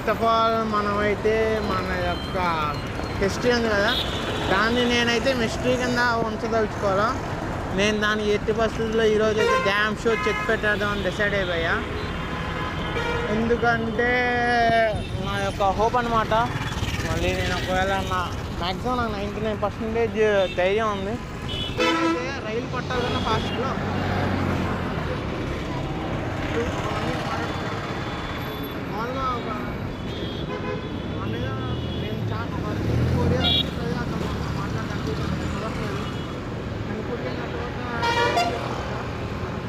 First of all మనమైతే మన యొక్క హిస్టరీ ఉంది కదా, దాన్ని నేనైతే మిస్టరీ కింద ఉంచదలుచుకోవాలా. నేను దాన్ని ఎట్టి పరిస్థితుల్లో ఈరోజు అయితే డ్యామ్ షో చెక్ పెట్టేద్దామని డిసైడ్ అయిపోయా. ఎందుకంటే నా యొక్క హోప్ అనమాట. మళ్ళీ నేను ఒకవేళ మ్యాక్సిమం నాకు 99% ధైర్యం ఉంది. అయితే రైలు పట్టాలన్న ఫాస్ట్లో మామూలుగా ఒక నేను చాలా 4 years మాట్లాడడానికి కుదరలేదు. నేను పుట్టిన చోట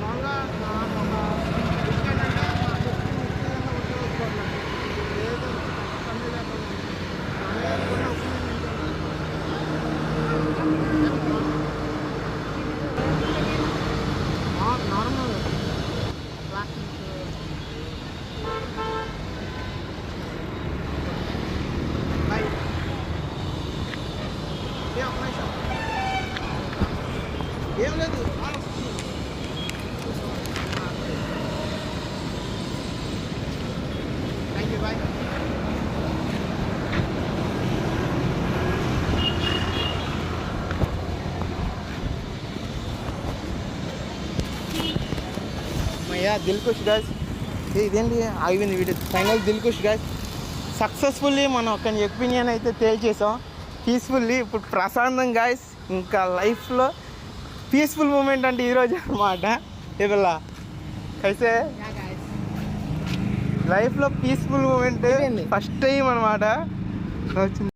మామూలుగా నాకు ఒక ఏంటంటే మా లేదు సంధి లేకుండా నార్మల్ ఏం లేదు. Thank you, bye. అయ్యా దిల్కుష్ గాయ్స్, ఇదేంటి ఆగిపోయింది వీడియో. ఫైనల్ దిల్కుష్ గాయ్స్ సక్సెస్ఫుల్లీ మనం ఒక ఒపీనియన్ అయితే తేల్చేసాం పీస్ఫుల్లీ. ఇప్పుడు ప్రశాంతం గాయ్స్, ఇంకా లైఫ్లో పీస్ఫుల్ మూమెంట్ అంటే ఈరోజు అనమాట. ఇవాళ అయితే లైఫ్లో పీస్ఫుల్ మూమెంట్ ఫస్ట్ టైం అనమాట వచ్చింది.